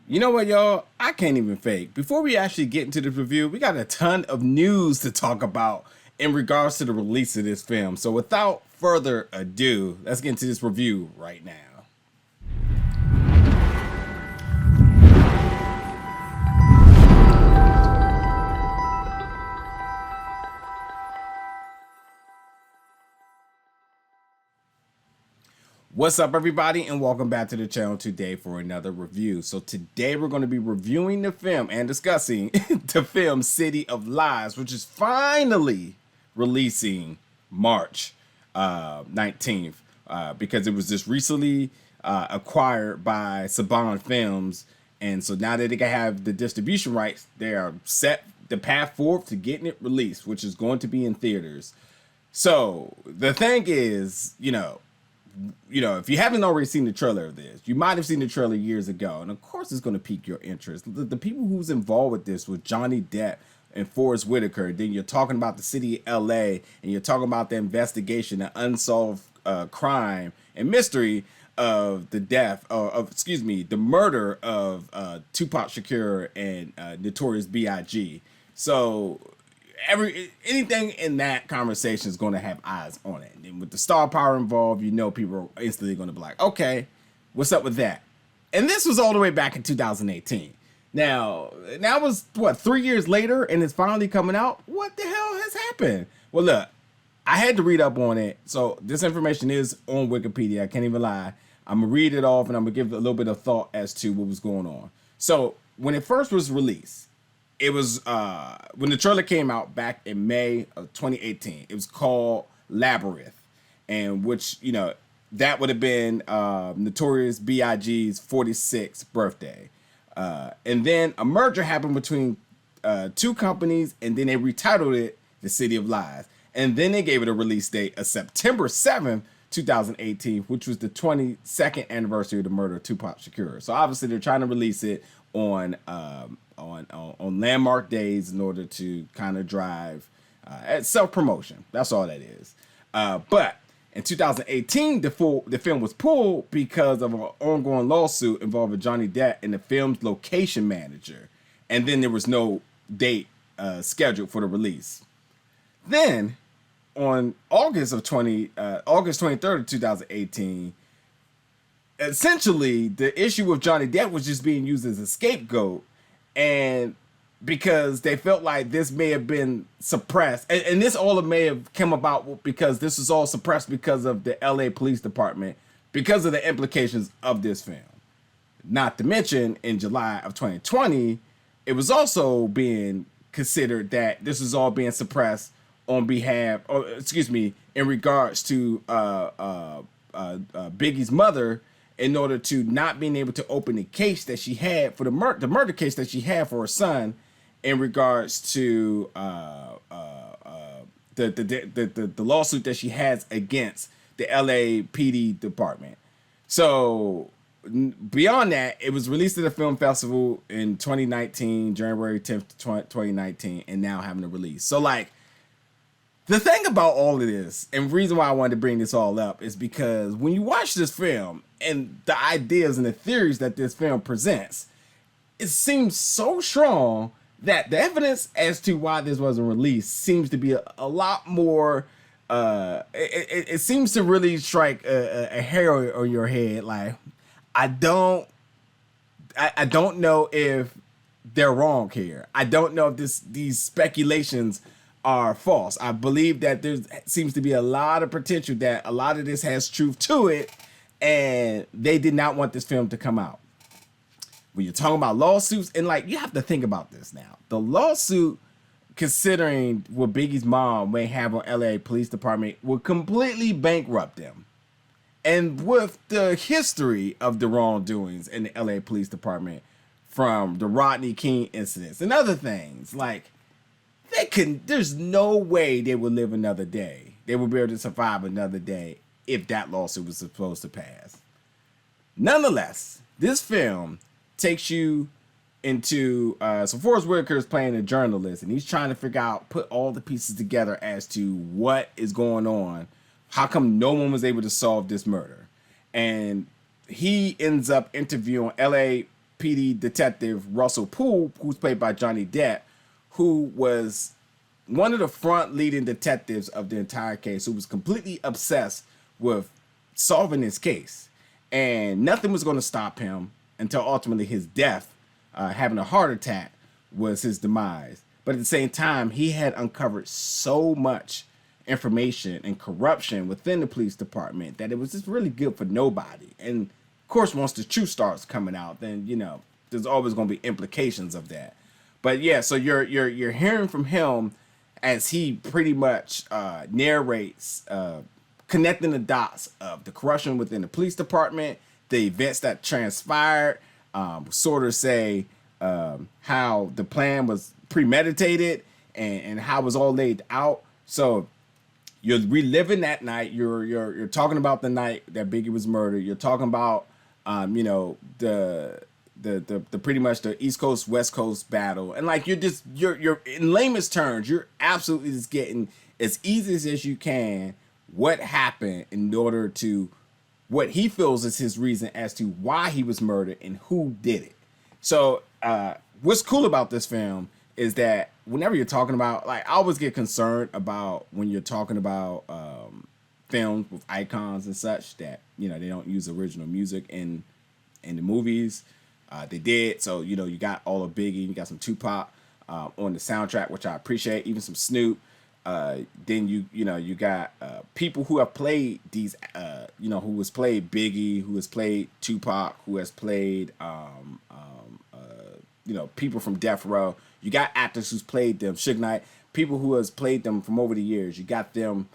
You know what, y'all? I can't even fake. Before we actually get into the review, we got a ton of news to talk about in regards to the release of this film. So without further ado, let's get into this review right now. What's up, everybody, and welcome back to the channel today for another review. So today we're going to be reviewing the film and discussing the film City of Lies, which is finally releasing March 19th because it was just recently acquired by Saban Films. And so now that they can have the distribution rights, they are set the path forward to getting it released, which is going to be in theaters. So the thing is, if you haven't already seen the trailer of this, you might have seen the trailer years ago, and of course it's going to pique your interest. The people who's involved with this was Johnny Depp and Forrest Whitaker. Then you're talking about the city of LA, and you're talking about the investigation, the unsolved crime and mystery of the death, the murder of Tupac Shakur and Notorious B.I.G. So anything in that conversation is going to have eyes on it. And with the star power involved, people are instantly going to be like, okay, what's up with that? And this was all the way back in 2018. Now was 3 years later, and it's finally coming out. What the hell has happened? Well, look, I had to read up on it. So this information is on Wikipedia. I can't even lie. I'm going to read it off, and I'm going to give a little bit of thought as to what was going on. So when it first was released, it was when the trailer came out back in May of 2018. It was called Labyrinth, and which that would have been Notorious B.I.G.'s 46th birthday, and then a merger happened between two companies, and then they retitled it The City of Lies, and then they gave it a release date of September 7th, 2018, which was the 22nd anniversary of the murder of Tupac Shakur. So obviously they're trying to release it on landmark days in order to kind of drive self-promotion. That's all that is. But in 2018, the film was pulled because of an ongoing lawsuit involving Johnny Depp and the film's location manager. And then there was no date scheduled for the release. Then on August 23rd of 2018, essentially the issue with Johnny Depp was just being used as a scapegoat, and because they felt like this may have been suppressed, and this all may have come about because this was all suppressed because of the LA Police Department, because of the implications of this film. Not to mention, in July of 2020, it was also being considered that this is all being suppressed on behalf, in regards to Biggie's mother, in order to not being able to open the case that she had for the murder case that she had for her son, in regards to the lawsuit that she has against the LAPD department. So beyond that, it was released at a film festival in 2019, January 10th, 2019, and now having a release. So the thing about all of this, and the reason why I wanted to bring this all up, is because when you watch this film and the ideas and the theories that this film presents, it seems so strong that the evidence as to why this wasn't released seems to be a lot more. It seems to really strike a hair on your head. Like, I don't know if they're wrong here. I don't know if these speculations are false. I believe that there seems to be a lot of potential that a lot of this has truth to it, and they did not want this film to come out. When you're talking about lawsuits, and you have to think about this now. The lawsuit, considering what Biggie's mom may have on LA Police Department, would completely bankrupt them. And with the history of the wrongdoings in the LA Police Department, from the Rodney King incidents and other things, there's no way they would live another day. They would be able to survive another day if that lawsuit was supposed to pass. Nonetheless, this film takes you into so Forrest Whitaker is playing a journalist, and he's trying to put all the pieces together as to what is going on. How come no one was able to solve this murder? And he ends up interviewing LA PD detective Russell Poole, who's played by Johnny Depp, who was one of the front leading detectives of the entire case, who was completely obsessed with solving this case. And nothing was going to stop him until ultimately his death, having a heart attack, was his demise. But at the same time, he had uncovered so much information and corruption within the police department that it was just really good for nobody. And of course, once the truth starts coming out, then, you know, there's always going to be implications of that. But yeah, so you're hearing from him as he pretty much narrates, connecting the dots of the corruption within the police department, the events that transpired, sort of say how the plan was premeditated and how it was all laid out. So you're reliving that night. You're talking about the night that Biggie was murdered. You're talking about you know, the pretty much the East Coast West Coast battle, and like you're in layman's terms, you're absolutely just getting as easy as you can what happened in order to what he feels is his reason as to why he was murdered and who did it. So what's cool about this film is that whenever you're talking about, like, I always get concerned about when you're talking about films with icons and such that, you know, they don't use original music in the movies. They did. So, you know, you got all of Biggie, you got some Tupac on the soundtrack, which I appreciate, even some Snoop. Then you got people who have played these, you know, who has played Biggie, who has played Tupac, who has played, you know, people from Death Row. You got actors who's played them, Suge Knight, people who has played them from over the years. You got them,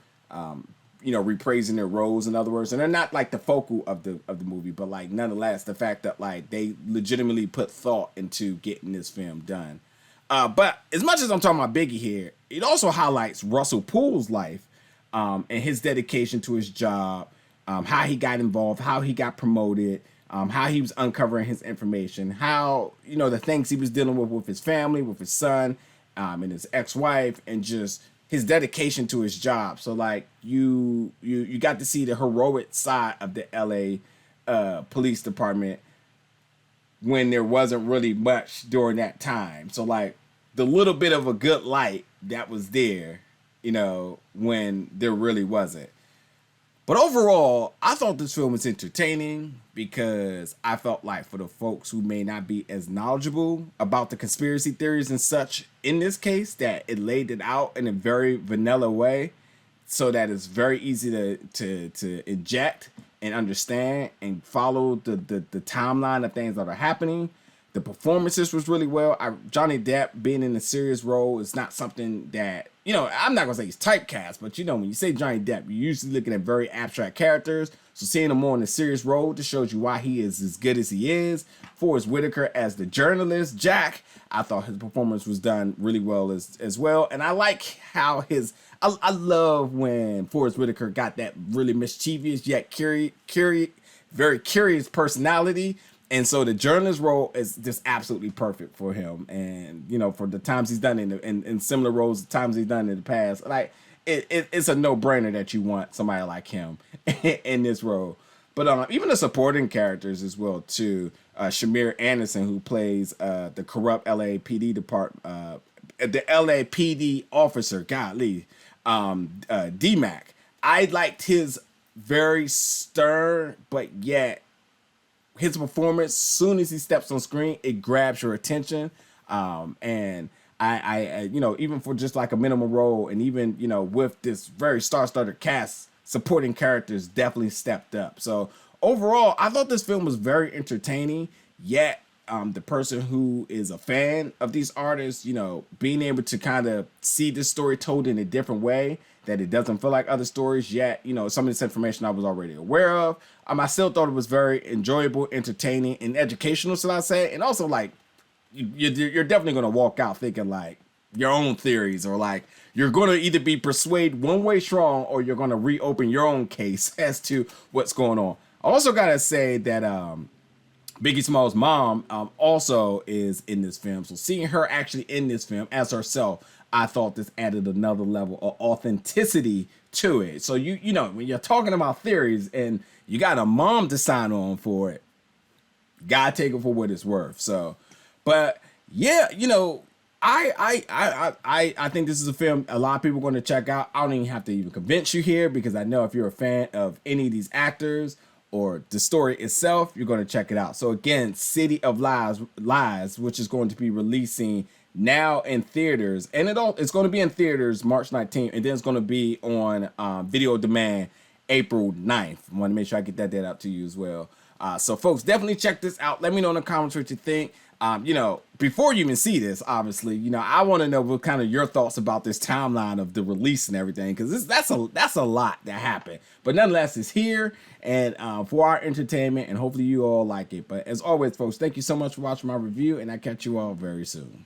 you know, reprising their roles, in other words, and they're not like the focal of the movie, but like nonetheless, the fact that like they legitimately put thought into getting this film done. But as much as I'm talking about Biggie here, it also highlights Russell Poole's life and his dedication to his job, how he got involved, how he got promoted, how he was uncovering his information, how, you know, the things he was dealing with his family, with his son, and his ex-wife, and just his dedication to his job. So like you got to see the heroic side of the LA police department when there wasn't really much during that time. So like the little bit of a good light that was there, you know, when there really wasn't. But overall, I thought this film was entertaining because I felt like for the folks who may not be as knowledgeable about the conspiracy theories and such in this case, that it laid it out in a very vanilla way so that it's very easy to inject and understand and follow the timeline of things that are happening. The performances was really well. Johnny Depp being in a serious role is not something that, you know, I'm not going to say he's typecast, but, you know, when you say Johnny Depp, you're usually looking at very abstract characters. So seeing him more in a serious role just shows you why he is as good as he is. Forrest Whitaker as the journalist, Jack, I thought his performance was done really well as well. And I like how I love when Forrest Whitaker got that really mischievous yet very curious personality. And so the journalist role is just absolutely perfect for him. And, you know, for the times he's done in similar roles, the times he's done in the past, like it's a no-brainer that you want somebody like him in this role. But even the supporting characters as well, too. Shamir Anderson, who plays the corrupt LAPD department, the LAPD officer, golly, D-Mac. I liked his very stern, but yet his performance, soon as he steps on screen, it grabs your attention. And I you know, even for just like a minimal role, and even, you know, with this very star-studded cast, supporting characters definitely stepped up. So overall, I thought this film was very entertaining, yet the person who is a fan of these artists, you know, being able to kind of see this story told in a different way, that it doesn't feel like other stories, yet, you know, some of this information I was already aware of. I still thought it was very enjoyable, entertaining, and educational, shall I say. And also, like, you're definitely going to walk out thinking, like, your own theories, or, like, you're going to either be persuaded one way strong, or you're going to reopen your own case as to what's going on. I also got to say that Biggie Smalls' mom also is in this film. So seeing her actually in this film as herself, I thought this added another level of authenticity to it. So you know, when you're talking about theories and you got a mom to sign on for it, gotta take it for what it's worth. So, but yeah, you know, I think this is a film a lot of people are going to check out. I don't even have to even convince you here, because I know if you're a fan of any of these actors or the story itself, you're going to check it out. So again, City of Lies, which is going to be releasing now in theaters, and it's going to be in theaters March 19th, and then it's going to be on video demand April 9th. I want to make sure I get that date out to you as well. So folks, definitely check this out. Let me know in the comments what you think. You know, before you even see this, obviously, you know, I want to know what kind of your thoughts about this timeline of the release and everything, because that's a lot that happened. But nonetheless, it's here, and for our entertainment, and hopefully you all like it. But as always, folks, thank you so much for watching my review, and I'll catch you all very soon.